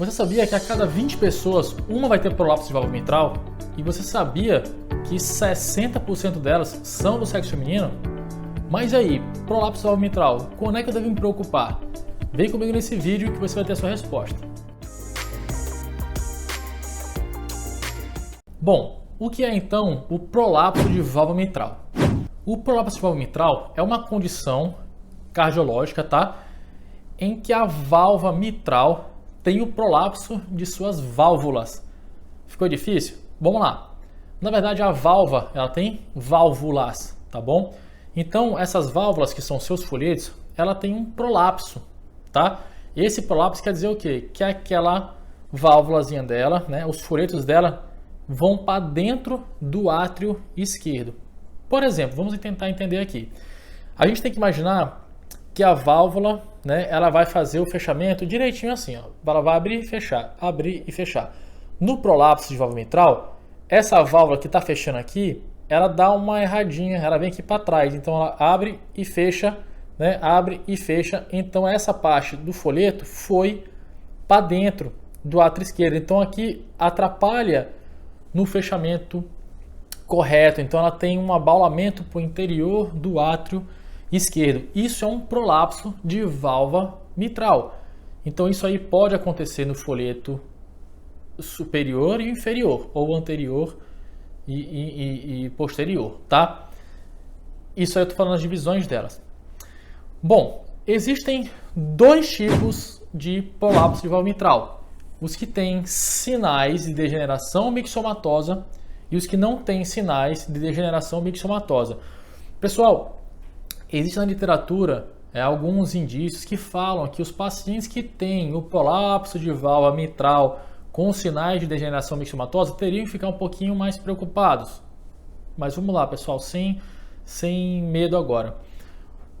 Você sabia que a cada 20 pessoas, uma vai ter prolapso de válvula mitral? E você sabia que 60% delas são do sexo feminino? Mas aí, prolapso de válvula mitral, quando é que eu devo me preocupar? Vem comigo nesse vídeo que você vai ter a sua resposta. Bom, o que é então o prolapso de válvula mitral? O prolapso de válvula mitral é uma condição cardiológica, tá? Em que a válvula mitral tem o prolapso de suas válvulas. Ficou difícil? Vamos lá. Na verdade, a válvula, ela tem válvulas, tá bom? Então, essas válvulas, que são seus folhetos, ela tem um prolapso, tá? Esse prolapso quer dizer o quê? Que aquela válvulazinha dela, né, os folhetos dela vão para dentro do átrio esquerdo. Por exemplo, vamos tentar entender aqui. A gente tem que imaginar que a válvula, né, ela vai fazer o fechamento direitinho assim, ó. Ela vai abrir e fechar, abrir e fechar. No prolapso de válvula mitral, essa válvula que está fechando aqui, ela dá uma erradinha, ela vem aqui para trás, então ela abre e fecha, né, abre e fecha. Então essa parte do folheto foi para dentro do átrio esquerdo, então aqui atrapalha no fechamento correto, então ela tem um abaulamento para o interior do átrio esquerdo. Isso é um prolapso de válvula mitral. Então isso aí pode acontecer no folheto superior e inferior, ou anterior e posterior, tá? Isso aí eu estou falando as divisões delas. Bom, existem dois tipos de prolapso de válvula mitral. Os que têm sinais de degeneração mixomatosa e os que não têm sinais de degeneração mixomatosa. Pessoal, existe na literatura alguns indícios que falam que os pacientes que têm o prolapso de válvula mitral com sinais de degeneração mixomatosa teriam que ficar um pouquinho mais preocupados. Mas vamos lá, pessoal, sem medo agora.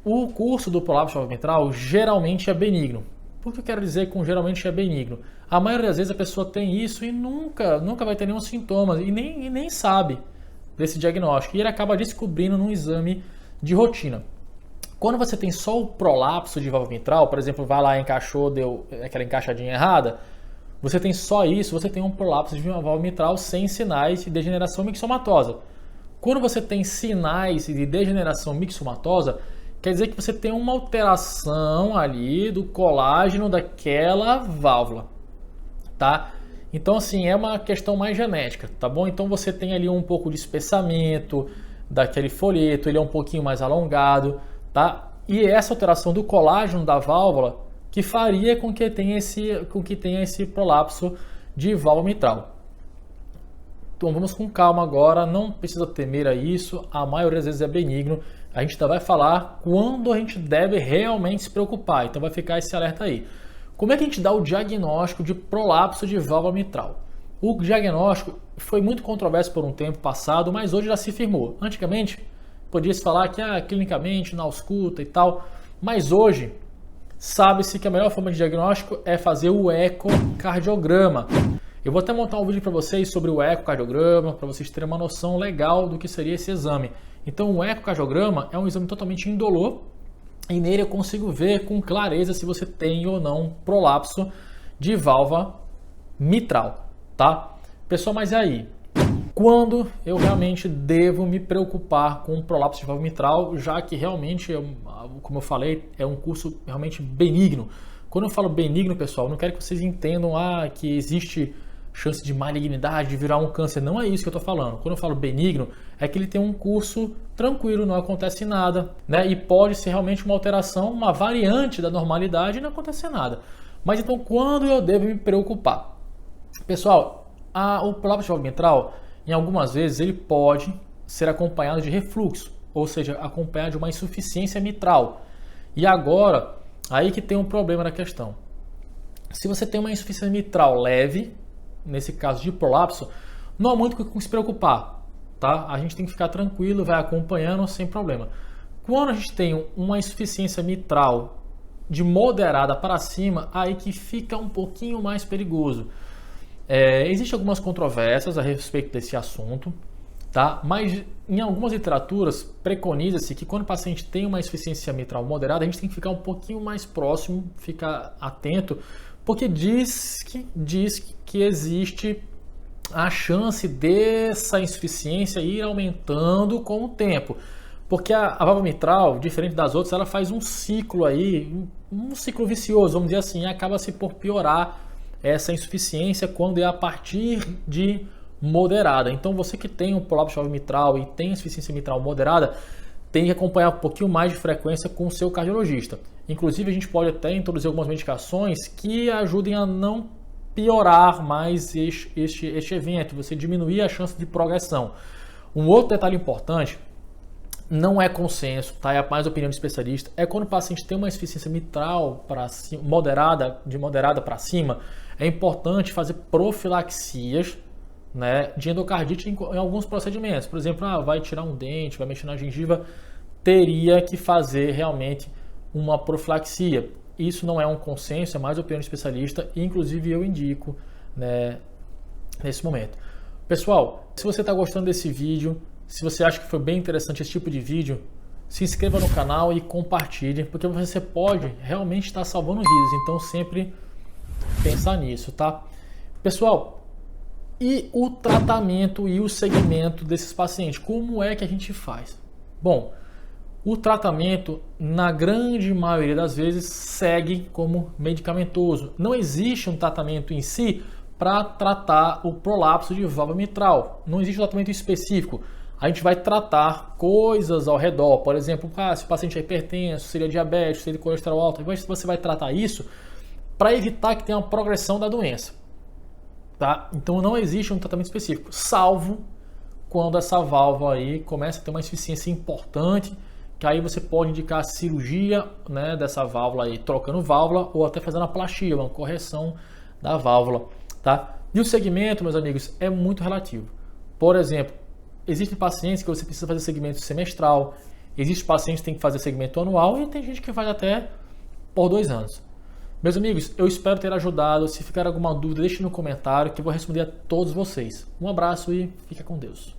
O curso do prolapso de válvula mitral geralmente é benigno. Por que eu quero dizer com geralmente é benigno? A maioria das vezes a pessoa tem isso e nunca vai ter nenhum sintoma e nem sabe desse diagnóstico. E ele acaba descobrindo num exame de rotina. Quando você tem só o prolapso de válvula mitral, por exemplo, vai lá, encaixou, deu aquela encaixadinha errada, você tem só isso, você tem um prolapso de válvula mitral sem sinais de degeneração mixomatosa. Quando você tem sinais de degeneração mixomatosa, quer dizer que você tem uma alteração ali do colágeno daquela válvula, tá? Então, assim, é uma questão mais genética, tá bom? Então, você tem ali um pouco de espessamento daquele folheto, ele é um pouquinho mais alongado, tá? E essa alteração do colágeno da válvula que faria com que tenha esse prolapso de válvula mitral. Então vamos com calma agora, não precisa temer a isso, a maioria das vezes é benigno. A gente ainda vai falar quando a gente deve realmente se preocupar, então vai ficar esse alerta aí. Como é que a gente dá o diagnóstico de prolapso de válvula mitral? O diagnóstico foi muito controverso por um tempo passado, mas hoje já se firmou. Antigamente, podia-se falar que clinicamente, na ausculta e tal, mas hoje sabe-se que a melhor forma de diagnóstico é fazer o ecocardiograma. Eu vou até montar um vídeo para vocês sobre o ecocardiograma, para vocês terem uma noção legal do que seria esse exame. Então, o ecocardiograma é um exame totalmente indolor e nele eu consigo ver com clareza se você tem ou não prolapso de válvula mitral, tá? Pessoal, mas e aí? Quando eu realmente devo me preocupar com o prolapso de válvula mitral, já que realmente, como eu falei, é um curso realmente benigno. Quando eu falo benigno, pessoal, eu não quero que vocês entendam que existe chance de malignidade, de virar um câncer. Não é isso que eu estou falando. Quando eu falo benigno, é que ele tem um curso tranquilo, não acontece nada, né? E pode ser realmente uma alteração, uma variante da normalidade e não acontecer nada. Mas então, quando eu devo me preocupar? Pessoal, o prolapso de válvula mitral, em algumas vezes, ele pode ser acompanhado de refluxo, ou seja, acompanhado de uma insuficiência mitral. E agora, aí que tem um problema na questão. Se você tem uma insuficiência mitral leve, nesse caso de prolapso, não há muito com se preocupar, tá? A gente tem que ficar tranquilo, vai acompanhando sem problema. Quando a gente tem uma insuficiência mitral de moderada para cima, aí que fica um pouquinho mais perigoso. Existem algumas controvérsias a respeito desse assunto, tá? Mas em algumas literaturas preconiza-se que quando o paciente tem uma insuficiência mitral moderada, a gente tem que ficar um pouquinho mais próximo, ficar atento, Porque diz que existe a chance dessa insuficiência ir aumentando com o tempo. Porque a válvula mitral, diferente das outras, ela faz um ciclo aí, um ciclo vicioso, vamos dizer assim, e acaba-se por piorar essa insuficiência quando é a partir de moderada. Então você que tem um prolapso de válvula mitral e tem insuficiência mitral moderada, tem que acompanhar um pouquinho mais de frequência com o seu cardiologista. Inclusive a gente pode até introduzir algumas medicações que ajudem a não piorar mais este evento, você diminuir a chance de progressão. Um outro detalhe importante, não é consenso, tá? É mais opinião de especialista, é quando o paciente tem uma insuficiência mitral para cima, de moderada para cima, é importante fazer profilaxias, né, de endocardite em alguns procedimentos. Por exemplo, vai tirar um dente, vai mexer na gengiva, teria que fazer realmente uma profilaxia. Isso não é um consenso, é mais opinião de especialista, e inclusive eu indico, né, nesse momento. Pessoal, se você está gostando desse vídeo, se você acha que foi bem interessante esse tipo de vídeo, se inscreva no canal e compartilhe, porque você pode realmente estar salvando vidas, então sempre pensar nisso, tá? Pessoal, e o tratamento e o segmento desses pacientes, como é que a gente faz? Bom, o tratamento, na grande maioria das vezes, segue como medicamentoso. Não existe um tratamento em si para tratar o prolapso de válvula mitral. Não existe um tratamento específico. A gente vai tratar coisas ao redor. Por exemplo, se o paciente é hipertenso, se ele é diabético, se ele tem colesterol alto, você vai tratar isso para evitar que tenha uma progressão da doença. Tá? Então não existe um tratamento específico, salvo quando essa válvula aí começa a ter uma insuficiência importante, que aí você pode indicar a cirurgia, né, dessa válvula aí, trocando válvula ou até fazendo a plastia, uma correção da válvula, tá? E o segmento, meus amigos, é muito relativo. Por exemplo, existem pacientes que você precisa fazer segmento semestral, existem pacientes que tem que fazer segmento anual e tem gente que faz até por 2 anos. Meus amigos, eu espero ter ajudado. Se ficar alguma dúvida, deixe no comentário que eu vou responder a todos vocês. Um abraço e fica com Deus.